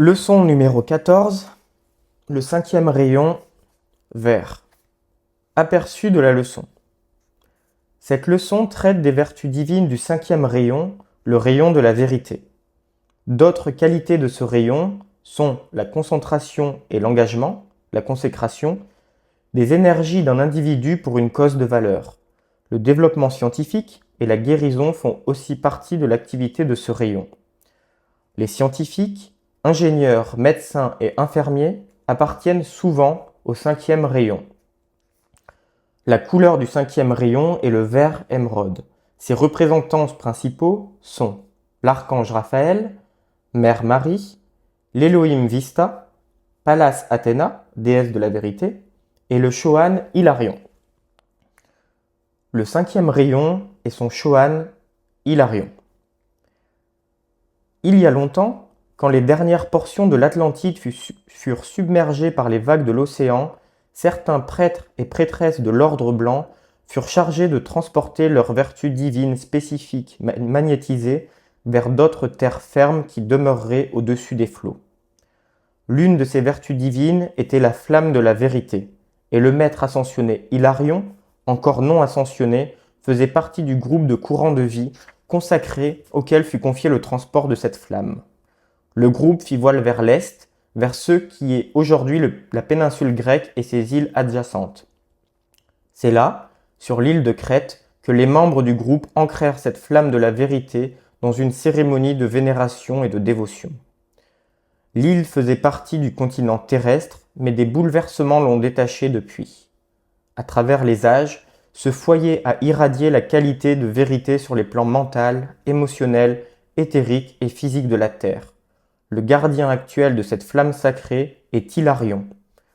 Leçon numéro 14, le 5e rayon, vert. Aperçu de la leçon. Cette leçon traite des vertus divines du 5e rayon, le rayon de la vérité. D'autres qualités de ce rayon sont la concentration et l'engagement, la consécration, des énergies d'un individu pour une cause de valeur. Le développement scientifique et la guérison font aussi partie de l'activité de ce rayon. Les scientifiques, ingénieurs, médecins et infirmiers appartiennent souvent au 5e rayon. La couleur du 5e rayon est le vert émeraude. Ses représentants principaux sont l'archange Raphaël, Mère Marie, l'Elohim Vista, Pallas Athéna, déesse de la vérité, et le Chohan Hilarion. Le 5e rayon est son Chohan Hilarion. Il y a longtemps, quand les dernières portions de l'Atlantide furent submergées par les vagues de l'océan, certains prêtres et prêtresses de l'ordre blanc furent chargés de transporter leurs vertus divines spécifiques magnétisées vers d'autres terres fermes qui demeureraient au-dessus des flots. L'une de ces vertus divines était la flamme de la vérité, et le maître ascensionné Hilarion, encore non ascensionné, faisait partie du groupe de courants de vie consacré auquel fut confié le transport de cette flamme. Le groupe fit voile vers l'est, vers ce qui est aujourd'hui la péninsule grecque et ses îles adjacentes. C'est là, sur l'île de Crète, que les membres du groupe ancrèrent cette flamme de la vérité dans une cérémonie de vénération et de dévotion. L'île faisait partie du continent terrestre, mais des bouleversements l'ont détachée depuis. À travers les âges, ce foyer a irradié la qualité de vérité sur les plans mental, émotionnel, éthérique et physique de la Terre. Le gardien actuel de cette flamme sacrée est Hilarion,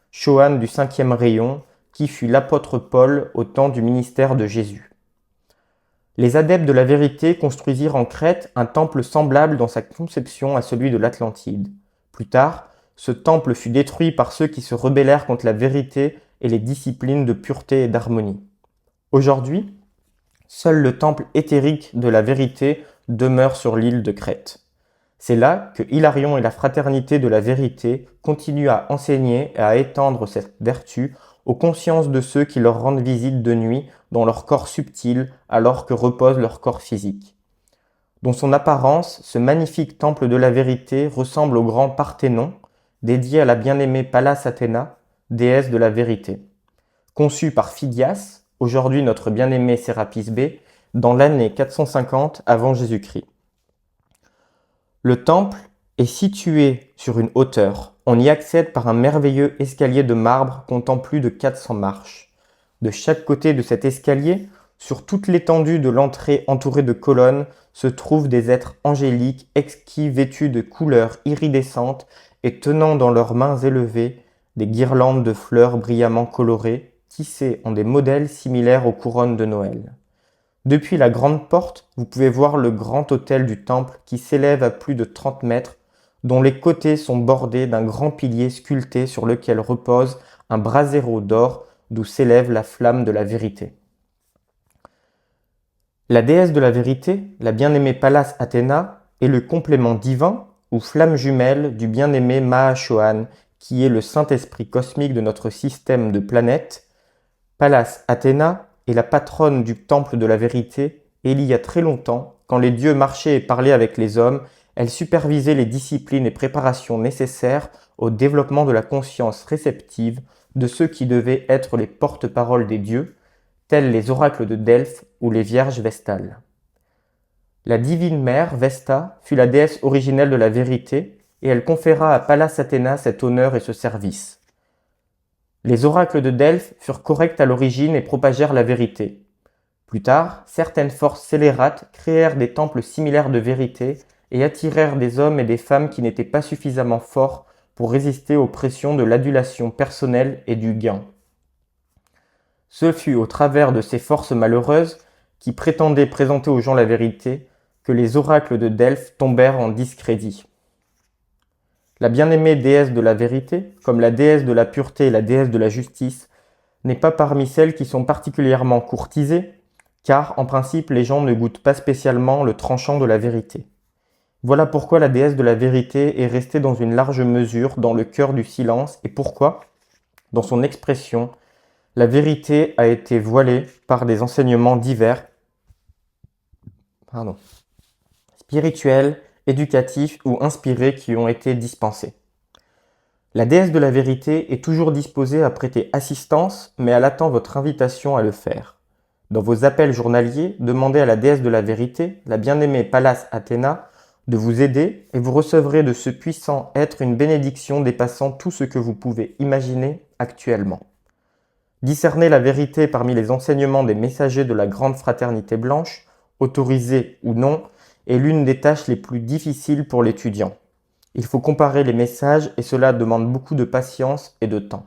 Chohan du 5e rayon, qui fut l'apôtre Paul au temps du ministère de Jésus. Les adeptes de la vérité construisirent en Crète un temple semblable dans sa conception à celui de l'Atlantide. Plus tard, ce temple fut détruit par ceux qui se rebellèrent contre la vérité et les disciplines de pureté et d'harmonie. Aujourd'hui, seul le temple éthérique de la vérité demeure sur l'île de Crète. C'est là que Hilarion et la fraternité de la vérité continuent à enseigner et à étendre cette vertu aux consciences de ceux qui leur rendent visite de nuit dans leur corps subtil alors que repose leur corps physique. Dans son apparence, ce magnifique temple de la vérité ressemble au grand Parthénon, dédié à la bien-aimée Pallas Athéna, déesse de la vérité. Conçu par Phidias, aujourd'hui notre bien-aimé Sérapis B, dans l'année 450 avant Jésus-Christ. Le temple est situé sur une hauteur. On y accède par un merveilleux escalier de marbre comptant plus de 400 marches. De chaque côté de cet escalier, sur toute l'étendue de l'entrée entourée de colonnes, se trouvent des êtres angéliques exquis vêtus de couleurs iridescentes et tenant dans leurs mains élevées des guirlandes de fleurs brillamment colorées, tissées en des modèles similaires aux couronnes de Noël. Depuis la grande porte, vous pouvez voir le grand autel du temple qui s'élève à plus de 30 mètres, dont les côtés sont bordés d'un grand pilier sculpté sur lequel repose un brasero d'or d'où s'élève la flamme de la vérité. La déesse de la vérité, la bien-aimée Pallas Athéna, est le complément divin ou flamme jumelle du bien-aimé Maha-Chohan, qui est le Saint-Esprit cosmique de notre système de planètes. Pallas Athéna est la patronne du temple de la vérité, et il y a très longtemps, quand les dieux marchaient et parlaient avec les hommes, elle supervisait les disciplines et préparations nécessaires au développement de la conscience réceptive de ceux qui devaient être les porte-paroles des dieux, tels les oracles de Delphes ou les vierges vestales. La divine mère, Vesta, fut la déesse originelle de la vérité, et elle conféra à Pallas Athéna cet honneur et ce service. Les oracles de Delphes furent corrects à l'origine et propagèrent la vérité. Plus tard, certaines forces scélérates créèrent des temples similaires de vérité et attirèrent des hommes et des femmes qui n'étaient pas suffisamment forts pour résister aux pressions de l'adulation personnelle et du gain. Ce fut au travers de ces forces malheureuses, qui prétendaient présenter aux gens la vérité, que les oracles de Delphes tombèrent en discrédit. La bien-aimée déesse de la vérité, comme la déesse de la pureté et la déesse de la justice, n'est pas parmi celles qui sont particulièrement courtisées, car en principe les gens ne goûtent pas spécialement le tranchant de la vérité. Voilà pourquoi la déesse de la vérité est restée dans une large mesure dans le cœur du silence et pourquoi, dans son expression, la vérité a été voilée par des enseignements divers, spirituels, éducatifs ou inspirés qui ont été dispensés. La déesse de la vérité est toujours disposée à prêter assistance, mais elle attend votre invitation à le faire. Dans vos appels journaliers, demandez à la déesse de la vérité, la bien-aimée Pallas Athéna, de vous aider et vous recevrez de ce puissant être une bénédiction dépassant tout ce que vous pouvez imaginer actuellement. Discerner la vérité parmi les enseignements des messagers de la grande fraternité blanche, autorisés ou non, est l'une des tâches les plus difficiles pour l'étudiant. Il faut comparer les messages et cela demande beaucoup de patience et de temps.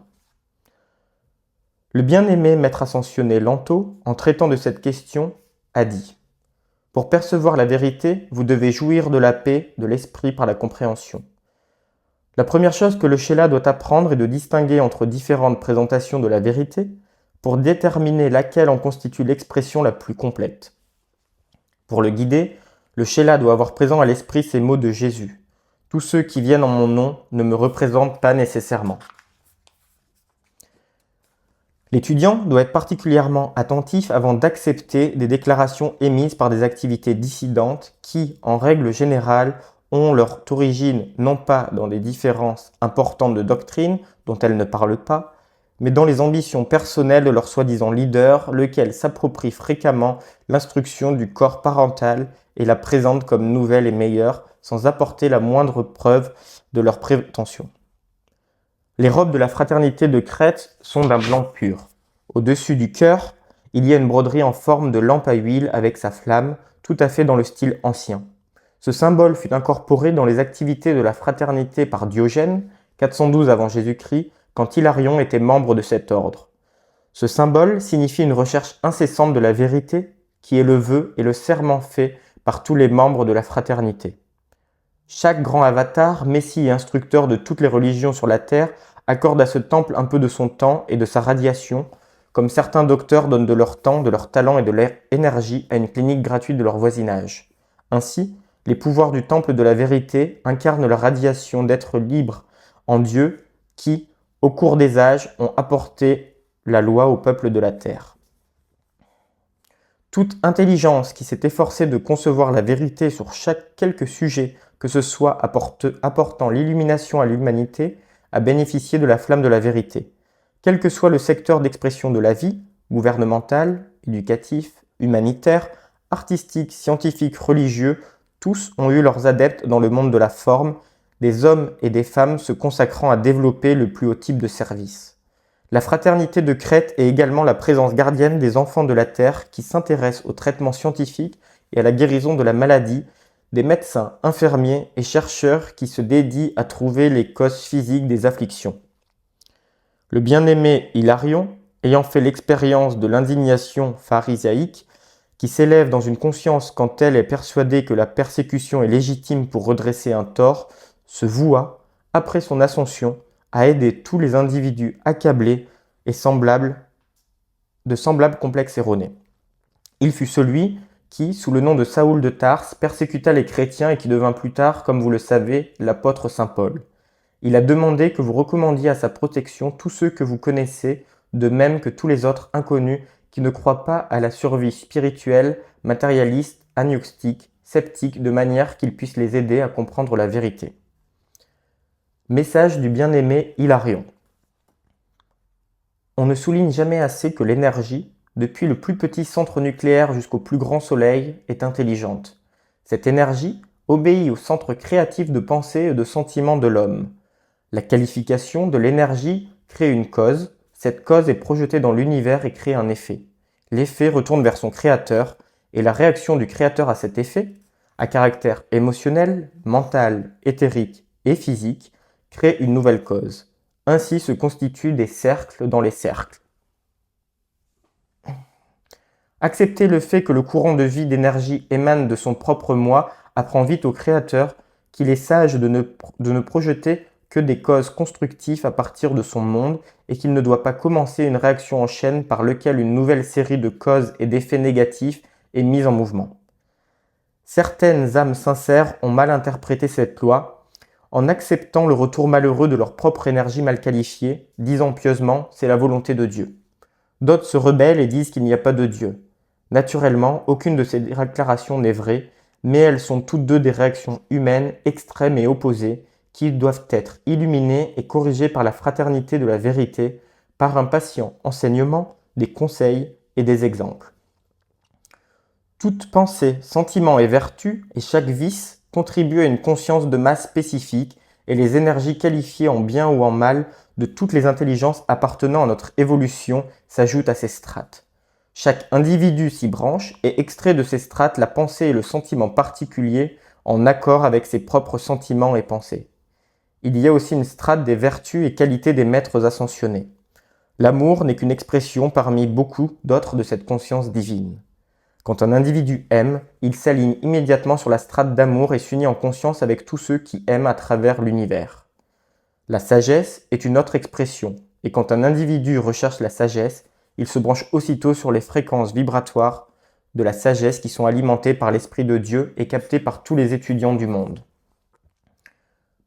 Le bien-aimé maître ascensionné Lanto, en traitant de cette question, a dit « Pour percevoir la vérité, vous devez jouir de la paix de l'esprit par la compréhension. La première chose que le Shéla doit apprendre est de distinguer entre différentes présentations de la vérité pour déterminer laquelle en constitue l'expression la plus complète. Pour le guider, le Shéla doit avoir présent à l'esprit ces mots de Jésus. Tous ceux qui viennent en mon nom ne me représentent pas nécessairement. L'étudiant doit être particulièrement attentif avant d'accepter des déclarations émises par des activités dissidentes qui, en règle générale, ont leur origine non pas dans des différences importantes de doctrine dont elles ne parlent pas, mais dans les ambitions personnelles de leur soi-disant leader, lequel s'approprie fréquemment l'instruction du corps parental et la présente comme nouvelle et meilleure, sans apporter la moindre preuve de leur prétention. Les robes de la fraternité de Crète sont d'un blanc pur. Au-dessus du cœur, il y a une broderie en forme de lampe à huile avec sa flamme, tout à fait dans le style ancien. Ce symbole fut incorporé dans les activités de la fraternité par Diogène, 412 avant Jésus-Christ, quand Hilarion était membre de cet ordre. Ce symbole signifie une recherche incessante de la vérité, qui est le vœu et le serment fait par tous les membres de la fraternité. Chaque grand avatar, messie et instructeur de toutes les religions sur la terre, accorde à ce temple un peu de son temps et de sa radiation, comme certains docteurs donnent de leur temps, de leur talent et de leur énergie à une clinique gratuite de leur voisinage. Ainsi, les pouvoirs du temple de la vérité incarnent la radiation d'êtres libres en Dieu qui, au cours des âges, ont apporté la loi au peuple de la terre. Toute intelligence qui s'est efforcée de concevoir la vérité sur quelque sujet, que ce soit apportant l'illumination à l'humanité, a bénéficié de la flamme de la vérité. Quel que soit le secteur d'expression de la vie, gouvernemental, éducatif, humanitaire, artistique, scientifique, religieux, tous ont eu leurs adeptes dans le monde de la forme, des hommes et des femmes se consacrant à développer le plus haut type de service. La fraternité de Crète est également la présence gardienne des enfants de la terre qui s'intéressent au traitement scientifique et à la guérison de la maladie, des médecins, infirmiers et chercheurs qui se dédient à trouver les causes physiques des afflictions. Le bien-aimé Hilarion, ayant fait l'expérience de l'indignation pharisaïque, qui s'élève dans une conscience quand elle est persuadée que la persécution est légitime pour redresser un tort, se voua, après son ascension, à aider tous les individus accablés et de semblables complexes erronés. Il fut celui qui, sous le nom de Saoul de Tarse, persécuta les chrétiens et qui devint plus tard, comme vous le savez, l'apôtre Saint Paul. Il a demandé que vous recommandiez à sa protection tous ceux que vous connaissez, de même que tous les autres inconnus qui ne croient pas à la survie spirituelle, matérialiste, agnostique, sceptique, de manière qu'il puisse les aider à comprendre la vérité. Message du bien-aimé Hilarion. On ne souligne jamais assez que l'énergie, depuis le plus petit centre nucléaire jusqu'au plus grand soleil, est intelligente. Cette énergie obéit au centre créatif de pensée et de sentiment de l'homme. La qualification de l'énergie crée une cause, cette cause est projetée dans l'univers et crée un effet. L'effet retourne vers son créateur, et la réaction du créateur à cet effet, à caractère émotionnel, mental, éthérique et physique, crée une nouvelle cause. Ainsi se constituent des cercles dans les cercles. Accepter le fait que le courant de vie d'énergie émane de son propre moi apprend vite au créateur qu'il est sage de ne projeter que des causes constructives à partir de son monde et qu'il ne doit pas commencer une réaction en chaîne par laquelle une nouvelle série de causes et d'effets négatifs est mise en mouvement. Certaines âmes sincères ont mal interprété cette loi, en acceptant le retour malheureux de leur propre énergie mal qualifiée, disant pieusement « c'est la volonté de Dieu ». D'autres se rebellent et disent qu'il n'y a pas de Dieu. Naturellement, aucune de ces déclarations n'est vraie, mais elles sont toutes deux des réactions humaines extrêmes et opposées qui doivent être illuminées et corrigées par la fraternité de la vérité, par un patient enseignement, des conseils et des exemples. Toute pensée, sentiment et vertu, et chaque vice, contribuent à une conscience de masse spécifique, et les énergies qualifiées en bien ou en mal de toutes les intelligences appartenant à notre évolution s'ajoutent à ces strates. Chaque individu s'y branche et extrait de ces strates la pensée et le sentiment particulier en accord avec ses propres sentiments et pensées. Il y a aussi une strate des vertus et qualités des maîtres ascensionnés. L'amour n'est qu'une expression parmi beaucoup d'autres de cette conscience divine. Quand un individu aime, il s'aligne immédiatement sur la strate d'amour et s'unit en conscience avec tous ceux qui aiment à travers l'univers. La sagesse est une autre expression, et quand un individu recherche la sagesse, il se branche aussitôt sur les fréquences vibratoires de la sagesse qui sont alimentées par l'Esprit de Dieu et captées par tous les étudiants du monde.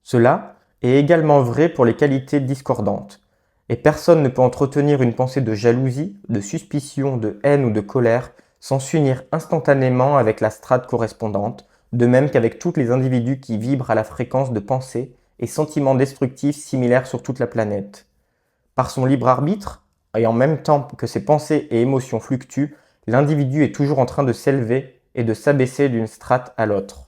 Cela est également vrai pour les qualités discordantes, et personne ne peut entretenir une pensée de jalousie, de suspicion, de haine ou de colère sans s'unir instantanément avec la strate correspondante, de même qu'avec tous les individus qui vibrent à la fréquence de pensées et sentiments destructifs similaires sur toute la planète. Par son libre arbitre, et en même temps que ses pensées et émotions fluctuent, l'individu est toujours en train de s'élever et de s'abaisser d'une strate à l'autre.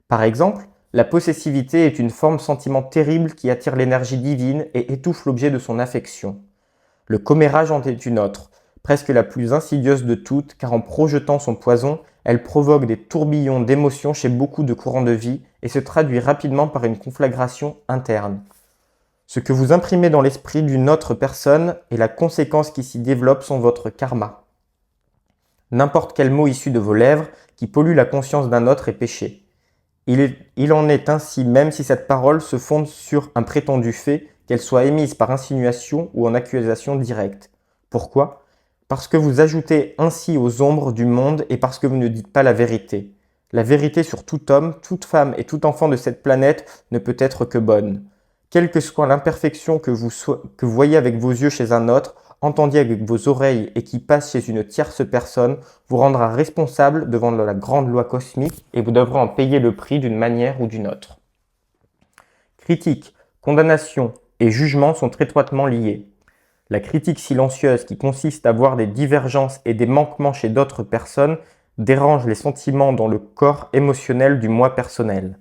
Par exemple, la possessivité est une forme sentiment terrible qui attire l'énergie divine et étouffe l'objet de son affection. Le commérage en est une autre, presque la plus insidieuse de toutes, car en projetant son poison, elle provoque des tourbillons d'émotions chez beaucoup de courants de vie et se traduit rapidement par une conflagration interne. Ce que vous imprimez dans l'esprit d'une autre personne et la conséquence qui s'y développe sont votre karma. N'importe quel mot issu de vos lèvres qui pollue la conscience d'un autre est péché. Il en est ainsi même si cette parole se fonde sur un prétendu fait, qu'elle soit émise par insinuation ou en accusation directe. Pourquoi ? Parce que vous ajoutez ainsi aux ombres du monde et parce que vous ne dites pas la vérité. La vérité sur tout homme, toute femme et tout enfant de cette planète ne peut être que bonne. Quelle que soit l'imperfection que vous voyez avec vos yeux chez un autre, entendiez avec vos oreilles et qui passe chez une tierce personne, vous rendra responsable devant la grande loi cosmique et vous devrez en payer le prix d'une manière ou d'une autre. Critique, condamnation et jugement sont étroitement liés. La critique silencieuse qui consiste à voir des divergences et des manquements chez d'autres personnes dérange les sentiments dans le corps émotionnel du moi personnel.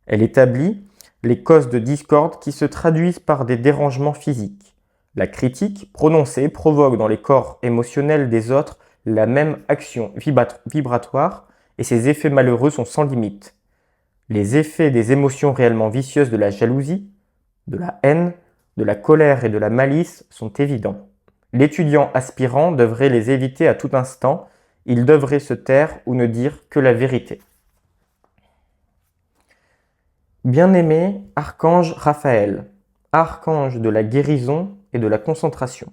Elle établit les causes de discorde qui se traduisent par des dérangements physiques. La critique prononcée provoque dans les corps émotionnels des autres la même action vibratoire et ses effets malheureux sont sans limite. Les effets des émotions réellement vicieuses de la jalousie, de la haine, de la colère et de la malice sont évidents. L'étudiant aspirant devrait les éviter à tout instant, il devrait se taire ou ne dire que la vérité. Bien-aimé Archange Raphaël, archange de la guérison et de la concentration.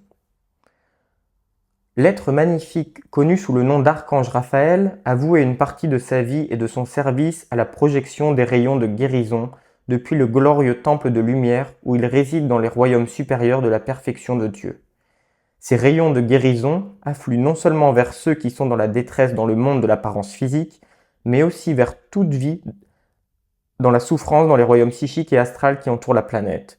L'être magnifique connu sous le nom d'Archange Raphaël a voué une partie de sa vie et de son service à la projection des rayons de guérison depuis le glorieux temple de lumière où il réside dans les royaumes supérieurs de la perfection de Dieu. Ces rayons de guérison affluent non seulement vers ceux qui sont dans la détresse dans le monde de l'apparence physique, mais aussi vers toute vie dans la souffrance dans les royaumes psychiques et astrales qui entourent la planète.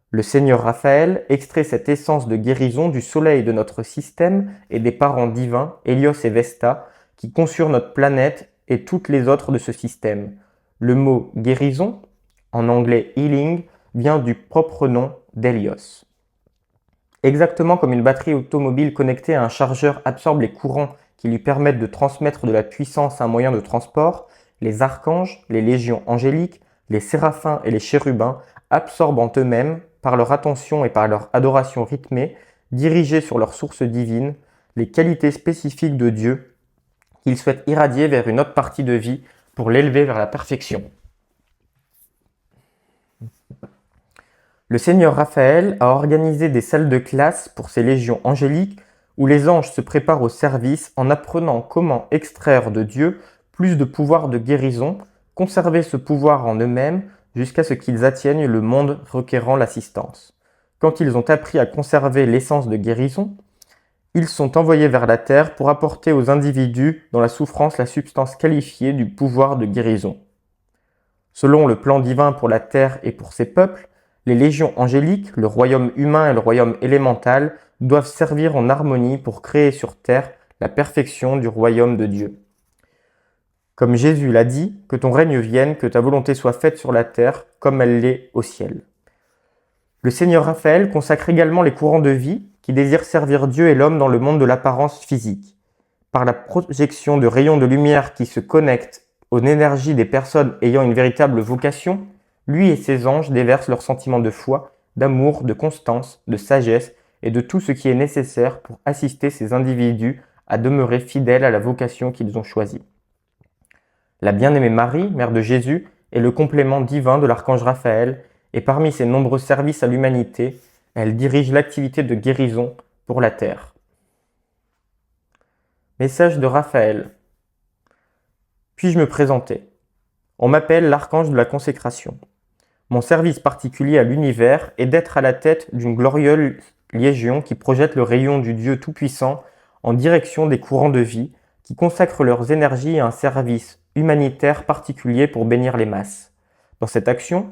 Le Seigneur Raphaël extrait cette essence de guérison du soleil de notre système et des parents divins, Hélios et Vesta, qui conçurent notre planète et toutes les autres de ce système. Le mot guérison, en anglais healing, vient du propre nom d'Hélios. Exactement comme une batterie automobile connectée à un chargeur absorbe les courants qui lui permettent de transmettre de la puissance à un moyen de transport, les archanges, les légions angéliques, les séraphins et les chérubins absorbent en eux-mêmes, par leur attention et par leur adoration rythmée, dirigés sur leur source divine, les qualités spécifiques de Dieu qu'ils souhaitent irradier vers une autre partie de vie pour l'élever vers la perfection. Le Seigneur Raphaël a organisé des salles de classe pour ces légions angéliques où les anges se préparent au service en apprenant comment extraire de Dieu plus de pouvoir de guérison, conserver ce pouvoir en eux-mêmes jusqu'à ce qu'ils atteignent le monde requérant l'assistance. Quand ils ont appris à conserver l'essence de guérison, ils sont envoyés vers la terre pour apporter aux individus dans la souffrance la substance qualifiée du pouvoir de guérison. Selon le plan divin pour la terre et pour ses peuples, les légions angéliques, le royaume humain et le royaume élémental doivent servir en harmonie pour créer sur terre la perfection du royaume de Dieu. Comme Jésus l'a dit, que ton règne vienne, que ta volonté soit faite sur la terre comme elle l'est au ciel. Le Seigneur Raphaël consacre également les courants de vie qui désirent servir Dieu et l'homme dans le monde de l'apparence physique. Par la projection de rayons de lumière qui se connectent aux énergies des personnes ayant une véritable vocation, lui et ses anges déversent leurs sentiments de foi, d'amour, de constance, de sagesse et de tout ce qui est nécessaire pour assister ces individus à demeurer fidèles à la vocation qu'ils ont choisie. La bien-aimée Marie, mère de Jésus, est le complément divin de l'archange Raphaël et parmi ses nombreux services à l'humanité, elle dirige l'activité de guérison pour la terre. Message de Raphaël. Puis-je me présenter? On m'appelle l'archange de la consécration. Mon service particulier à l'univers est d'être à la tête d'une glorieuse légion qui projette le rayon du Dieu Tout-Puissant en direction des courants de vie qui consacrent leurs énergies à un service humanitaire particulier pour bénir les masses. Dans cette action,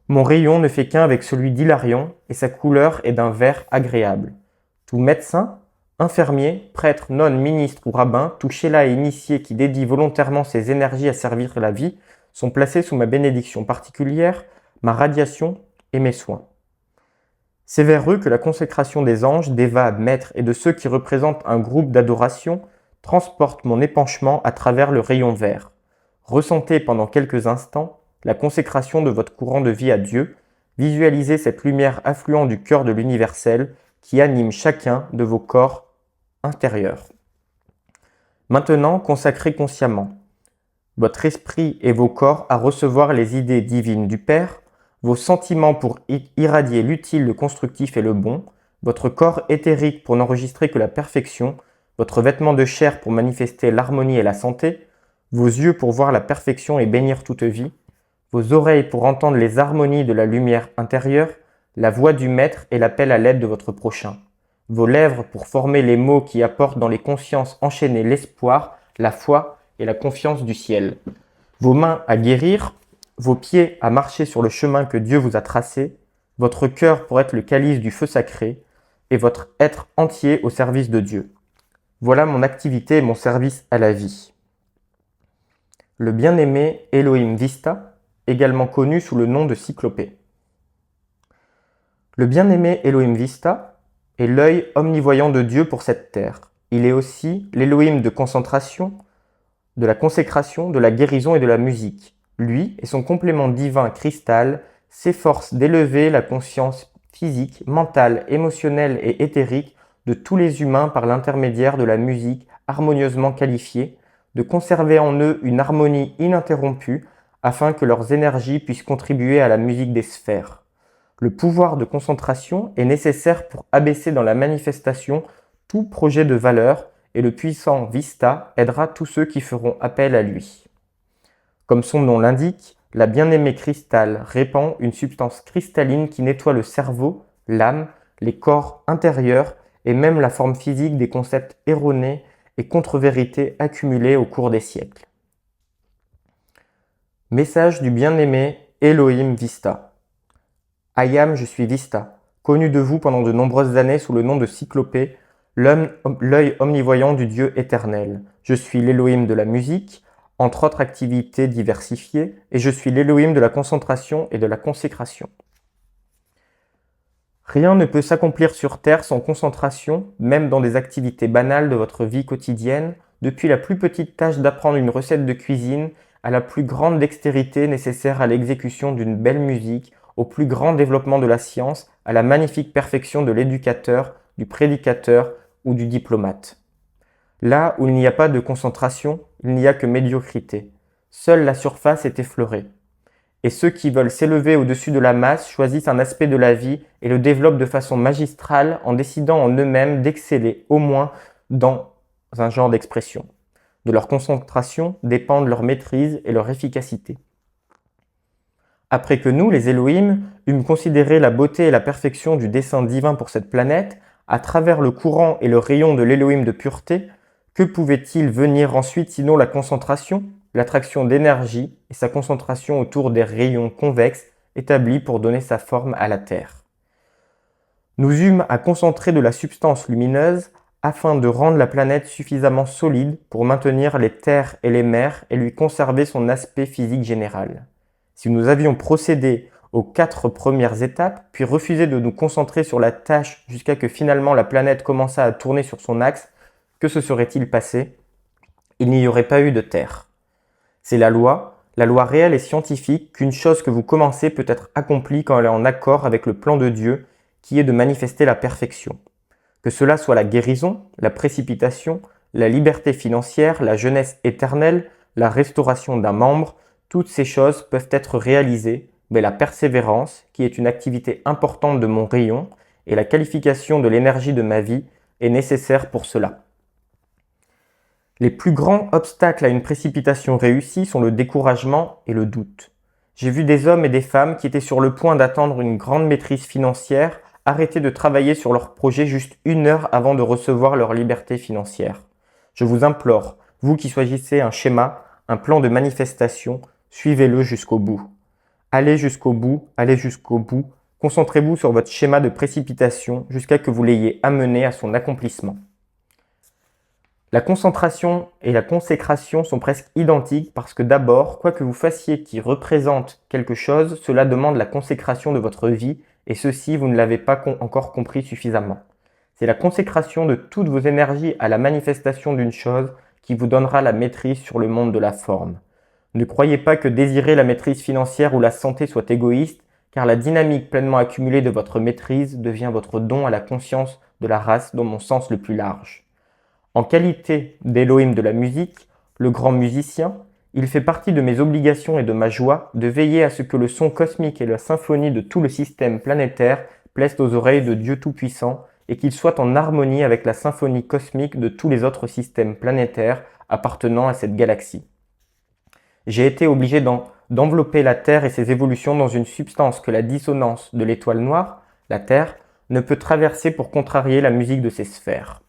mon rayon ne fait qu'un avec celui d'Hilarion et sa couleur est d'un vert agréable. Tout médecin, infirmier, prêtre, nonne, ministre ou rabbin, tout chéla et initié qui dédie volontairement ses énergies à servir la vie sont placés sous ma bénédiction particulière, ma radiation et mes soins. C'est vers eux que la consécration des anges, des vades, maîtres et de ceux qui représentent un groupe d'adoration transporte mon épanchement à travers le rayon vert. Ressentez pendant quelques instants la consécration de votre courant de vie à Dieu, visualisez cette lumière affluent du cœur de l'universel qui anime chacun de vos corps intérieurs. Maintenant, consacrez consciemment votre esprit et vos corps à recevoir les idées divines du Père, vos sentiments pour irradier l'utile, le constructif et le bon, votre corps éthérique pour n'enregistrer que la perfection, votre vêtement de chair pour manifester l'harmonie et la santé, vos yeux pour voir la perfection et bénir toute vie, vos oreilles pour entendre les harmonies de la lumière intérieure, la voix du Maître et l'appel à l'aide de votre prochain, vos lèvres pour former les mots qui apportent dans les consciences enchaînées l'espoir, la foi et la confiance du ciel, vos mains à guérir, vos pieds à marcher sur le chemin que Dieu vous a tracé, votre cœur pour être le calice du feu sacré et votre être entier au service de Dieu. Voilà mon activité et mon service à la vie. Le bien-aimé Elohim Vista, également connu sous le nom de Cyclopée. Le bien-aimé Elohim Vista est l'œil omnivoyant de Dieu pour cette terre. Il est aussi l'Elohim de concentration, de la consécration, de la guérison et de la musique. Lui et son complément divin cristal s'efforcent d'élever la conscience physique, mentale, émotionnelle et éthérique de tous les humains par l'intermédiaire de la musique harmonieusement qualifiée, de conserver en eux une harmonie ininterrompue afin que leurs énergies puissent contribuer à la musique des sphères. Le pouvoir de concentration est nécessaire pour abaisser dans la manifestation tout projet de valeur et le puissant Vista aidera tous ceux qui feront appel à lui. Comme son nom l'indique, la bien-aimée cristal répand une substance cristalline qui nettoie le cerveau, l'âme, les corps intérieurs et même la forme physique des concepts erronés et contre-vérités accumulés au cours des siècles. Message du bien-aimé Elohim Vista. Ayam, je suis Vista, connu de vous pendant de nombreuses années sous le nom de Cyclopée, l'œil omnivoyant du Dieu éternel. Je suis l'Elohim de la musique, entre autres activités diversifiées, et je suis l'Elohim de la concentration et de la consécration. Rien ne peut s'accomplir sur Terre sans concentration, même dans des activités banales de votre vie quotidienne, depuis la plus petite tâche d'apprendre une recette de cuisine à la plus grande dextérité nécessaire à l'exécution d'une belle musique, au plus grand développement de la science, à la magnifique perfection de l'éducateur, du prédicateur ou du diplomate. Là où il n'y a pas de concentration, il n'y a que médiocrité. Seule la surface est effleurée. Et ceux qui veulent s'élever au-dessus de la masse choisissent un aspect de la vie et le développent de façon magistrale en décidant en eux-mêmes d'exceller au moins dans un genre d'expression. de leur concentration dépendent leur maîtrise et leur efficacité. Après que nous, les Elohim, eûmes considéré la beauté et la perfection du dessein divin pour cette planète, à travers le courant et le rayon de l'Elohim de pureté, que pouvait-il venir ensuite sinon la concentration, l'attraction d'énergie et sa concentration autour des rayons convexes établis pour donner sa forme à la Terre. Nous eûmes à concentrer de la substance lumineuse afin de rendre la planète suffisamment solide pour maintenir les terres et les mers et lui conserver son aspect physique général. Si nous avions procédé aux 4 premières étapes, puis refusé de nous concentrer sur la tâche jusqu'à que finalement la planète commençât à tourner sur son axe, que se serait-il passé? Il n'y aurait pas eu de Terre. C'est la loi réelle et scientifique qu'une chose que vous commencez peut être accomplie quand elle est en accord avec le plan de Dieu, qui est de manifester la perfection. Que cela soit la guérison, la précipitation, la liberté financière, la jeunesse éternelle, la restauration d'un membre, toutes ces choses peuvent être réalisées, mais la persévérance, qui est une activité importante de mon rayon, et la qualification de l'énergie de ma vie est nécessaire pour cela. Les plus grands obstacles à une précipitation réussie sont le découragement et le doute. J'ai vu des hommes et des femmes qui étaient sur le point d'attendre une grande maîtrise financière arrêter de travailler sur leur projet juste 1 heure avant de recevoir leur liberté financière. Je vous implore, vous qui choisissez un schéma, un plan de manifestation, suivez-le jusqu'au bout. Allez jusqu'au bout, concentrez-vous sur votre schéma de précipitation jusqu'à que vous l'ayez amené à son accomplissement. La concentration et la consécration sont presque identiques parce que d'abord, quoi que vous fassiez qui représente quelque chose, cela demande la consécration de votre vie et ceci, vous ne l'avez pas encore compris suffisamment. C'est la consécration de toutes vos énergies à la manifestation d'une chose qui vous donnera la maîtrise sur le monde de la forme. Ne croyez pas que désirer la maîtrise financière ou la santé soit égoïste, car la dynamique pleinement accumulée de votre maîtrise devient votre don à la conscience de la race dans mon sens le plus large. En qualité d'Elohim de la musique, le grand musicien, il fait partie de mes obligations et de ma joie de veiller à ce que le son cosmique et la symphonie de tout le système planétaire plaisent aux oreilles de Dieu Tout-Puissant et qu'il soit en harmonie avec la symphonie cosmique de tous les autres systèmes planétaires appartenant à cette galaxie. J'ai été obligé d'envelopper la Terre et ses évolutions dans une substance que la dissonance de l'étoile noire, la Terre, ne peut traverser pour contrarier la musique de ces sphères.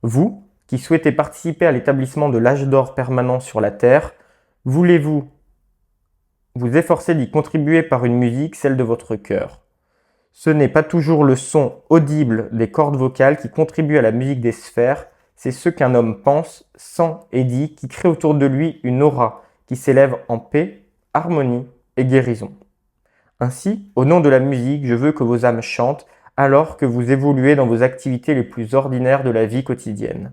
Vous, qui souhaitez participer à l'établissement de l'âge d'or permanent sur la Terre, voulez-vous vous efforcer d'y contribuer par une musique, celle de votre cœur. Ce n'est pas toujours le son audible des cordes vocales qui contribue à la musique des sphères, c'est ce qu'un homme pense, sent et dit qui crée autour de lui une aura qui s'élève en paix, harmonie et guérison. Ainsi, au nom de la musique, je veux que vos âmes chantent alors que vous évoluez dans vos activités les plus ordinaires de la vie quotidienne.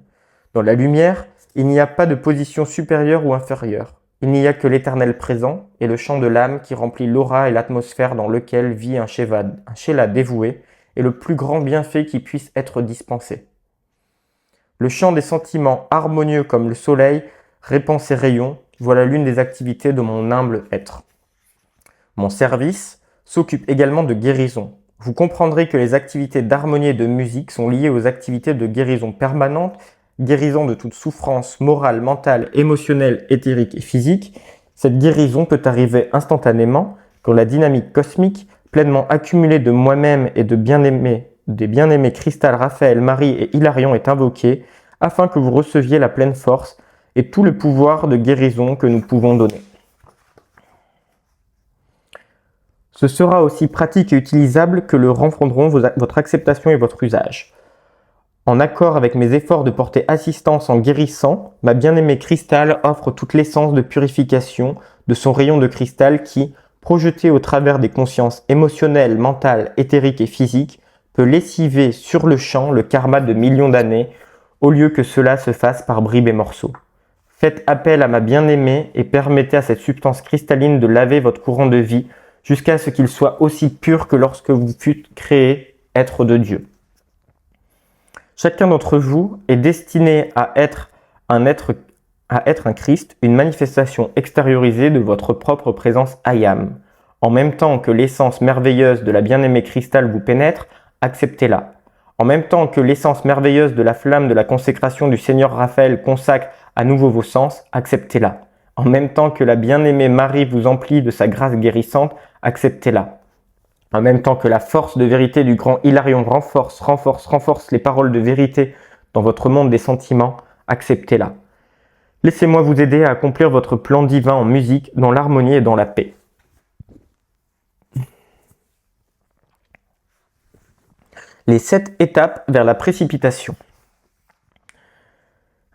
Dans la lumière, il n'y a pas de position supérieure ou inférieure. Il n'y a que l'éternel présent et le chant de l'âme qui remplit l'aura et l'atmosphère dans lequel vit un Shelah dévoué et le plus grand bienfait qui puisse être dispensé. Le chant des sentiments harmonieux comme le soleil répand ses rayons, voilà l'une des activités de mon humble être. Mon service s'occupe également de guérison. Vous comprendrez que les activités d'harmonie et de musique sont liées aux activités de guérison permanente, guérison de toute souffrance morale, mentale, émotionnelle, éthérique et physique. Cette guérison peut arriver instantanément quand la dynamique cosmique, pleinement accumulée de moi-même et des bien-aimés Cristal, Raphaël, Marie et Hilarion est invoquée, afin que vous receviez la pleine force et tout le pouvoir de guérison que nous pouvons donner. Ce sera aussi pratique et utilisable que le rendront votre acceptation et votre usage. En accord avec mes efforts de porter assistance en guérissant, ma bien-aimée Cristal offre toute l'essence de purification de son rayon de cristal qui, projeté au travers des consciences émotionnelles, mentales, éthériques et physiques, peut lessiver sur le champ le karma de millions d'années, au lieu que cela se fasse par bribes et morceaux. Faites appel à ma bien-aimée et permettez à cette substance cristalline de laver votre courant de vie jusqu'à ce qu'il soit aussi pur que lorsque vous fûtes créé être de Dieu. Chacun d'entre vous est destiné à être un Christ, une manifestation extériorisée de votre propre présence Ayam. En même temps que l'essence merveilleuse de la bien-aimée Cristal vous pénètre, acceptez-la. En même temps que l'essence merveilleuse de la flamme de la consécration du Seigneur Raphaël consacre à nouveau vos sens, acceptez-la. En même temps que la bien-aimée Marie vous emplit de sa grâce guérissante, acceptez-la. En même temps que la force de vérité du grand Hilarion renforce les paroles de vérité dans votre monde des sentiments, acceptez-la. Laissez-moi vous aider à accomplir votre plan divin en musique, dans l'harmonie et dans la paix. Les 7 étapes vers la précipitation.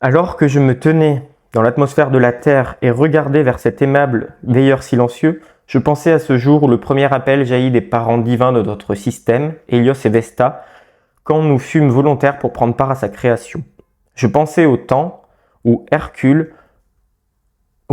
Alors que je me tenais dans l'atmosphère de la Terre et regardais vers cet aimable veilleur silencieux, je pensais à ce jour où le premier appel jaillit des parents divins de notre système, Hélios et Vesta, quand nous fûmes volontaires pour prendre part à sa création. Je pensais au temps où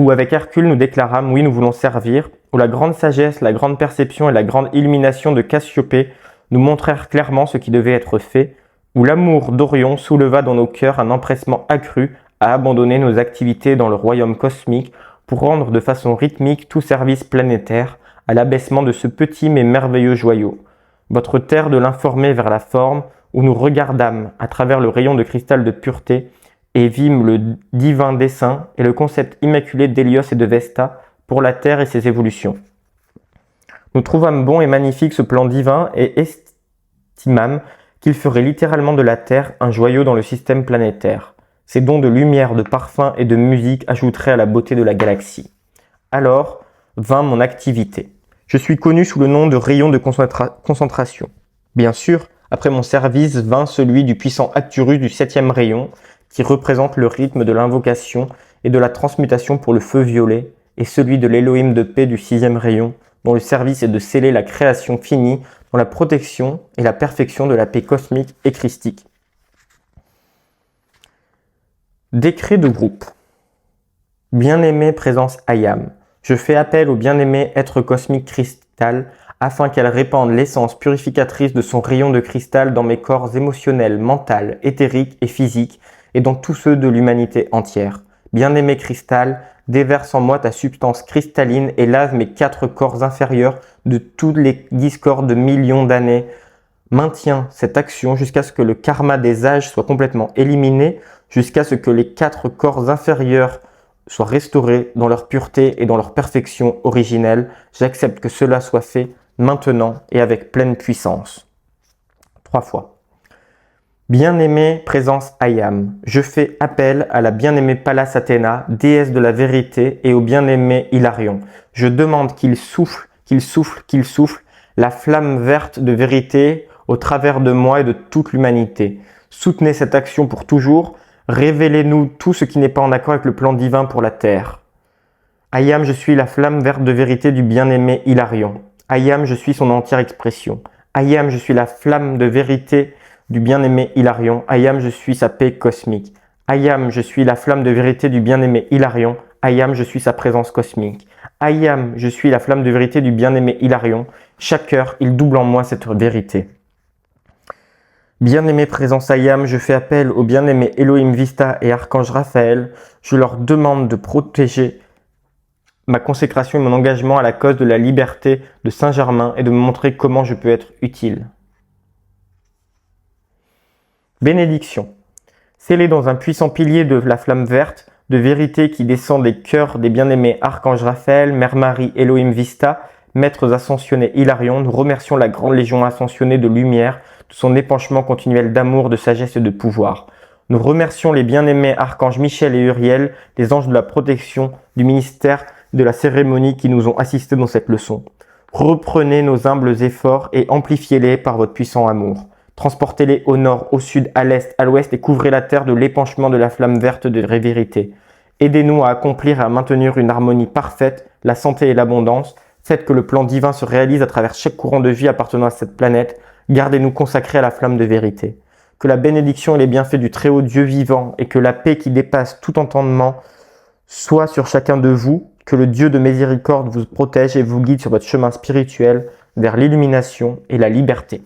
avec Hercule nous déclarâmes « Oui, nous voulons servir », où la grande sagesse, la grande perception et la grande illumination de Cassiopée nous montrèrent clairement ce qui devait être fait, où l'amour d'Orion souleva dans nos cœurs un empressement accru à abandonner nos activités dans le royaume cosmique pour rendre de façon rythmique tout service planétaire à l'abaissement de ce petit mais merveilleux joyau. Votre terre de l'informer vers la forme, où nous regardâmes à travers le rayon de cristal de pureté et vîmes le divin dessein et le concept immaculé d'Hélios et de Vesta pour la Terre et ses évolutions. Nous trouvâmes bon et magnifique ce plan divin et estimâmes qu'il ferait littéralement de la Terre un joyau dans le système planétaire. Ces dons de lumière, de parfum et de musique ajouteraient à la beauté de la galaxie. Alors vint mon activité. Je suis connu sous le nom de rayon de concentration. Bien sûr, après mon service vint celui du puissant Acturus du 7e rayon, qui représente le rythme de l'invocation et de la transmutation pour le feu violet, et celui de l'Élohim de paix du 6e rayon, dont le service est de sceller la création finie dans la protection et la perfection de la paix cosmique et christique. Décret de groupe. Bien-aimée présence Ayam, je fais appel au bien-aimé être cosmique cristal afin qu'elle répande l'essence purificatrice de son rayon de cristal dans mes corps émotionnels, mental, éthérique et physique et dans tous ceux de l'humanité entière. Bien-aimé cristal, déverse en moi ta substance cristalline et lave mes 4 corps inférieurs de tous les discordes de millions d'années. Maintiens cette action jusqu'à ce que le karma des âges soit complètement éliminé, jusqu'à ce que les 4 corps inférieurs soient restaurés dans leur pureté et dans leur perfection originelle. J'accepte que cela soit fait maintenant et avec pleine puissance. 3 fois. Bien-aimée présence Ayam, je fais appel à la bien-aimée Pallas Athéna, déesse de la vérité, et au bien-aimé Hilarion. Je demande qu'il souffle la flamme verte de vérité au travers de moi et de toute l'humanité. Soutenez cette action pour toujours. Révélez-nous tout ce qui n'est pas en accord avec le plan divin pour la Terre. Ayam, je suis la flamme verte de vérité du bien-aimé Hilarion. Ayam, je suis son entière expression. Ayam, je suis la flamme de vérité du bien-aimé Hilarion. Ayam, je suis sa paix cosmique. Ayam, je suis la flamme de vérité du bien-aimé Hilarion. Ayam, je suis sa présence cosmique. Ayam, je suis la flamme de vérité du bien-aimé Hilarion. Chaque heure, il double en moi cette vérité. Bien-aimé présence Ayam, je fais appel au bien-aimé Elohim Vista et Archange Raphaël. Je leur demande de protéger ma consécration et mon engagement à la cause de la liberté de Saint-Germain et de me montrer comment je peux être utile. Bénédiction. Scellée dans un puissant pilier de la flamme verte, de vérité qui descend des cœurs des bien-aimés Archange Raphaël, Mère Marie, Elohim Vista, Maîtres ascensionnés Hilarion, nous remercions la grande légion ascensionnée de lumière, de son épanchement continuel d'amour, de sagesse et de pouvoir. Nous remercions les bien-aimés Archanges Michel et Uriel, les anges de la protection, du ministère de la cérémonie qui nous ont assistés dans cette leçon. Reprenez nos humbles efforts et amplifiez-les par votre puissant amour. Transportez-les au nord, au sud, à l'est, à l'ouest et couvrez la terre de l'épanchement de la flamme verte de vérité. Aidez-nous à accomplir et à maintenir une harmonie parfaite, la santé et l'abondance. Faites que le plan divin se réalise à travers chaque courant de vie appartenant à cette planète. Gardez-nous consacrés à la flamme de vérité. Que la bénédiction et les bienfaits du Très-Haut Dieu vivant et que la paix qui dépasse tout entendement soit sur chacun de vous. Que le Dieu de miséricorde vous protège et vous guide sur votre chemin spirituel vers l'illumination et la liberté.